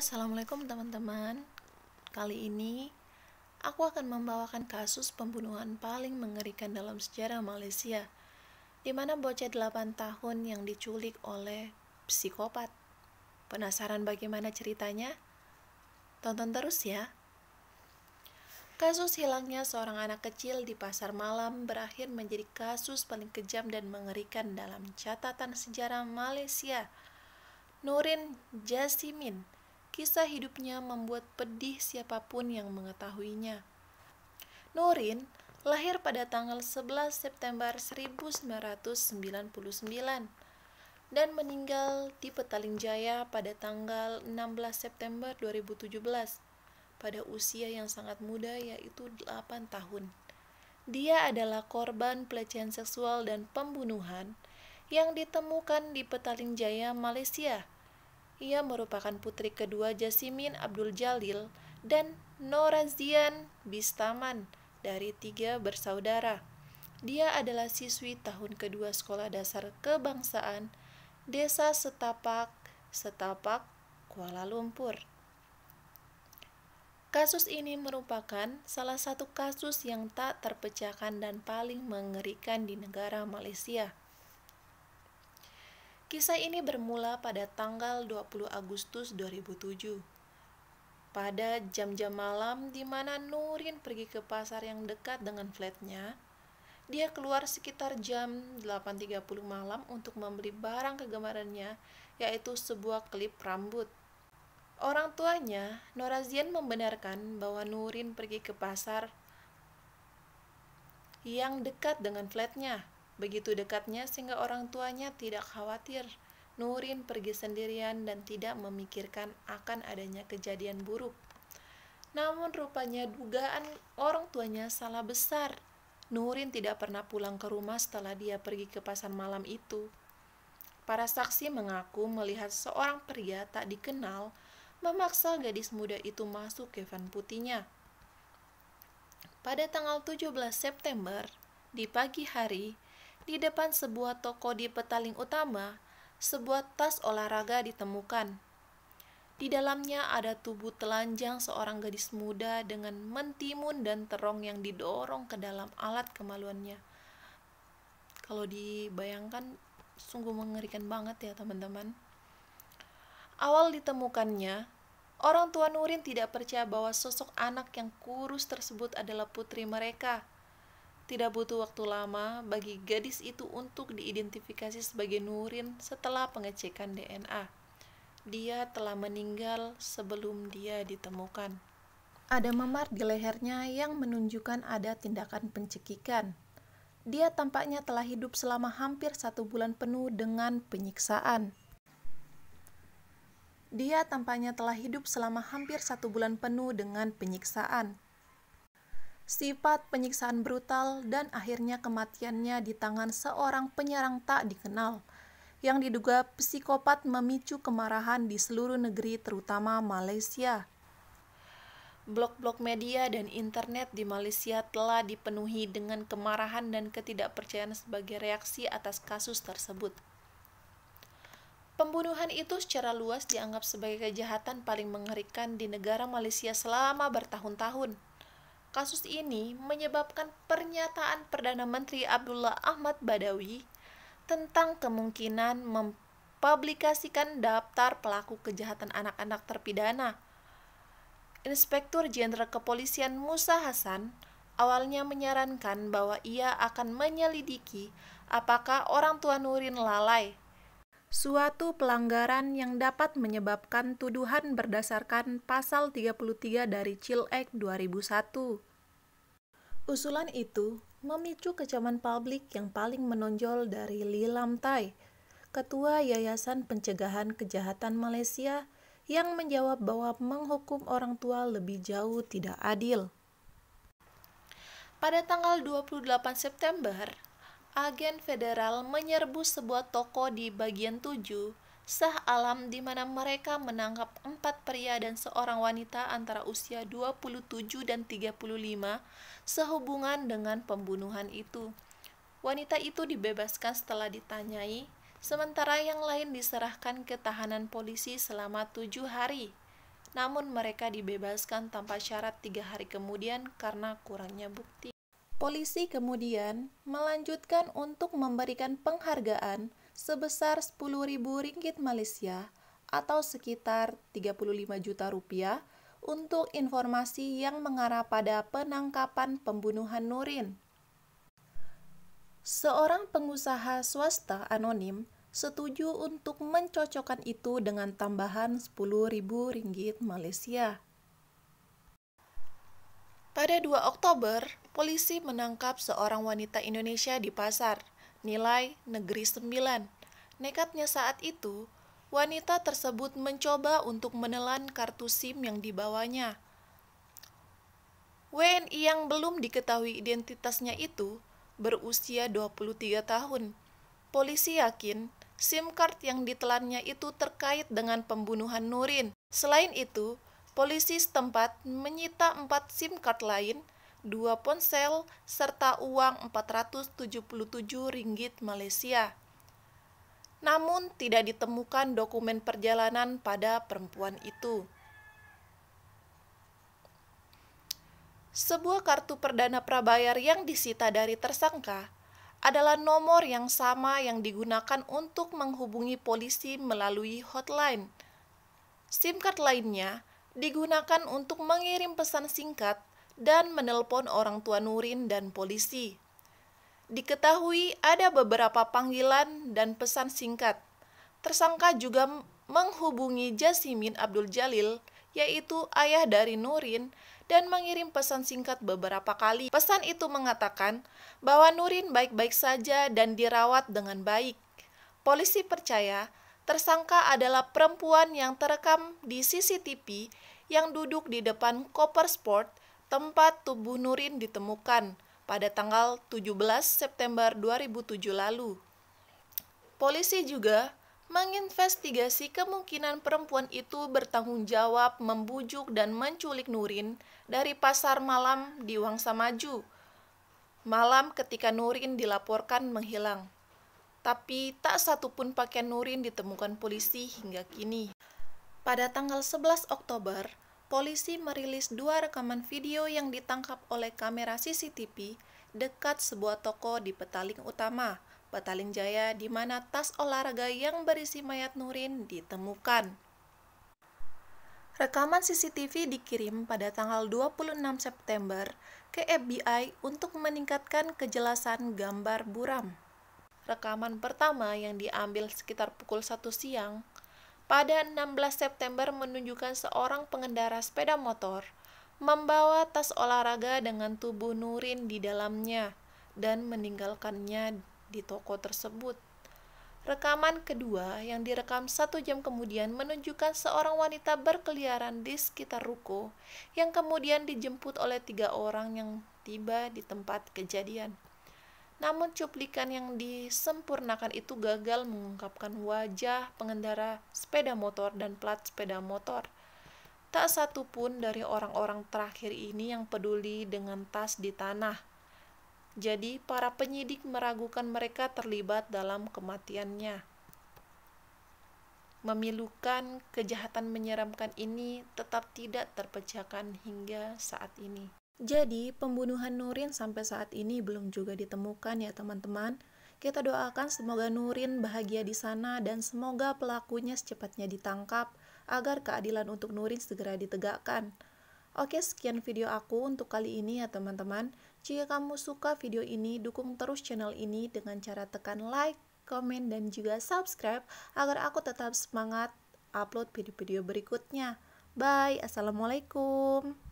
Assalamualaikum teman-teman. Kali ini aku akan membawakan kasus pembunuhan paling mengerikan dalam sejarah Malaysia, di mana bocah 8 tahun yang diculik oleh psikopat. Penasaran bagaimana ceritanya? Tonton terus ya. Kasus hilangnya seorang anak kecil di pasar malam berakhir menjadi kasus paling kejam dan mengerikan dalam catatan sejarah Malaysia. Nurin Jasimin, kisah hidupnya membuat pedih siapapun yang mengetahuinya. Nurin lahir pada tanggal 11 September 1999 dan meninggal di Petaling Jaya pada tanggal 16 September 2017 pada usia yang sangat muda, yaitu 8 tahun. Dia adalah korban pelecehan seksual dan pembunuhan yang ditemukan di Petaling Jaya, Malaysia. Ia merupakan putri kedua Jasimin Abdul Jalil dan Norazian Bistaman dari 3 bersaudara. Dia adalah siswi tahun kedua Sekolah Dasar Kebangsaan Desa Setapak, Kuala Lumpur. Kasus ini merupakan salah satu kasus yang tak terpecahkan dan paling mengerikan di negara Malaysia. Kisah ini bermula pada tanggal 20 Agustus 2007. Pada jam-jam malam di mana Nurin pergi ke pasar yang dekat dengan flatnya, dia keluar sekitar jam 8.30 malam untuk membeli barang kegemarannya, yaitu sebuah klip rambut. Orang tuanya, Norazian, membenarkan bahwa Nurin pergi ke pasar yang dekat dengan flatnya. Begitu dekatnya sehingga orang tuanya tidak khawatir Nurin pergi sendirian dan tidak memikirkan akan adanya kejadian buruk. Namun rupanya dugaan orang tuanya salah besar. Nurin tidak pernah pulang ke rumah setelah dia pergi ke pasar malam itu. Para saksi mengaku melihat seorang pria tak dikenal memaksa gadis muda itu masuk ke van putihnya. Pada tanggal 17 September, di pagi hari, di depan sebuah toko di Petaling Utama, sebuah tas olahraga ditemukan. Di dalamnya ada tubuh telanjang seorang gadis muda dengan mentimun dan terong yang didorong ke dalam alat kemaluannya. Kalau dibayangkan, sungguh mengerikan banget ya teman-teman. Awal ditemukannya, orang tua Nurin tidak percaya bahwa sosok anak yang kurus tersebut adalah putri mereka. Tidak butuh waktu lama bagi gadis itu untuk diidentifikasi sebagai Nurin setelah pengecekan DNA. Dia telah meninggal sebelum dia ditemukan. Ada memar di lehernya yang menunjukkan ada tindakan pencekikan. Dia tampaknya telah hidup selama hampir 1 bulan penuh dengan penyiksaan. Sifat penyiksaan brutal dan akhirnya kematiannya di tangan seorang penyerang tak dikenal, yang diduga psikopat memicu kemarahan di seluruh negeri terutama Malaysia. Blog-blog media dan internet di Malaysia telah dipenuhi dengan kemarahan dan ketidakpercayaan sebagai reaksi atas kasus tersebut. Pembunuhan itu secara luas dianggap sebagai kejahatan paling mengerikan di negara Malaysia selama bertahun-tahun. Kasus ini menyebabkan pernyataan Perdana Menteri Abdullah Ahmad Badawi tentang kemungkinan mempublikasikan daftar pelaku kejahatan anak-anak terpidana. Inspektur Jenderal Kepolisian Musa Hassan awalnya menyarankan bahwa ia akan menyelidiki apakah orang tua Nurin lalai, suatu pelanggaran yang dapat menyebabkan tuduhan berdasarkan pasal 33 dari Child Act 2001. Usulan itu memicu kecaman publik yang paling menonjol dari Lee Lam Tai, Ketua Yayasan Pencegahan Kejahatan Malaysia, yang menjawab bahwa menghukum orang tua lebih jauh tidak adil. Pada tanggal 28 September, agen federal menyerbu sebuah toko di bagian 7 Shah Alam di mana mereka menangkap 4 pria dan seorang wanita antara usia 27 dan 35 sehubungan dengan pembunuhan itu. Wanita itu dibebaskan setelah ditanyai, sementara yang lain diserahkan ke tahanan polisi selama 7 hari. namun mereka dibebaskan tanpa syarat 3 hari kemudian karena kurangnya bukti. Polisi kemudian melanjutkan untuk memberikan penghargaan sebesar Rp10.000 Malaysia atau sekitar 35 juta rupiah untuk informasi yang mengarah pada penangkapan pembunuhan Nurin. Seorang pengusaha swasta anonim setuju untuk mencocokkan itu dengan tambahan Rp10.000 Malaysia. Pada 2 Oktober, polisi menangkap seorang wanita Indonesia di pasar, nilai Negeri 9. Nekatnya saat itu, wanita tersebut mencoba untuk menelan kartu SIM yang dibawanya. WNI yang belum diketahui identitasnya itu berusia 23 tahun. Polisi yakin SIM card yang ditelannya itu terkait dengan pembunuhan Nurin. Selain itu, polisi setempat menyita 4 SIM card lain, 2 ponsel, serta uang Rp477 Malaysia. Namun, tidak ditemukan dokumen perjalanan pada perempuan itu. Sebuah kartu perdana prabayar yang disita dari tersangka adalah nomor yang sama yang digunakan untuk menghubungi polisi melalui hotline. SIM card lainnya digunakan untuk mengirim pesan singkat dan menelpon orang tua Nurin dan polisi. Diketahui ada beberapa panggilan dan pesan singkat. Tersangka juga menghubungi Jasimin Abdul Jalil, yaitu ayah dari Nurin, dan mengirim pesan singkat beberapa kali. Pesan itu mengatakan bahwa Nurin baik-baik saja dan dirawat dengan baik. Polisi percaya tersangka adalah perempuan yang terekam di CCTV yang duduk di depan koper sport tempat tubuh Nurin ditemukan pada tanggal 17 September 2007 lalu. Polisi juga menginvestigasi kemungkinan perempuan itu bertanggung jawab membujuk dan menculik Nurin dari pasar malam di Wangsa Maju, malam ketika Nurin dilaporkan menghilang. Tapi tak satu pun pakaian Nurin ditemukan polisi hingga kini. Pada tanggal 11 Oktober, polisi merilis 2 rekaman video yang ditangkap oleh kamera CCTV dekat sebuah toko di Petaling Utama, Petaling Jaya, di mana tas olahraga yang berisi mayat Nurin ditemukan. Rekaman CCTV dikirim pada tanggal 26 September ke FBI untuk meningkatkan kejelasan gambar buram. Rekaman pertama yang diambil sekitar pukul 1 siang pada 16 September menunjukkan seorang pengendara sepeda motor membawa tas olahraga dengan tubuh Nurin di dalamnya dan meninggalkannya di toko tersebut. Rekaman kedua yang direkam 1 jam kemudian menunjukkan seorang wanita berkeliaran di sekitar ruko yang kemudian dijemput oleh 3 orang yang tiba di tempat kejadian. Namun cuplikan yang disempurnakan itu gagal mengungkapkan wajah pengendara sepeda motor dan plat sepeda motor. Tak satu pun dari orang-orang terakhir ini yang peduli dengan tas di tanah. Jadi para penyidik meragukan mereka terlibat dalam kematiannya. Memilukan, kejahatan menyeramkan ini tetap tidak terpecahkan hingga saat ini. Jadi, pembunuhan Nurin sampai saat ini belum juga ditemukan ya teman-teman. Kita doakan semoga Nurin bahagia di sana dan semoga pelakunya secepatnya ditangkap agar keadilan untuk Nurin segera ditegakkan. Oke, sekian video aku untuk kali ini ya teman-teman. Jika kamu suka video ini, dukung terus channel ini dengan cara tekan like, komen, dan juga subscribe agar aku tetap semangat upload video-video berikutnya. Bye, assalamualaikum.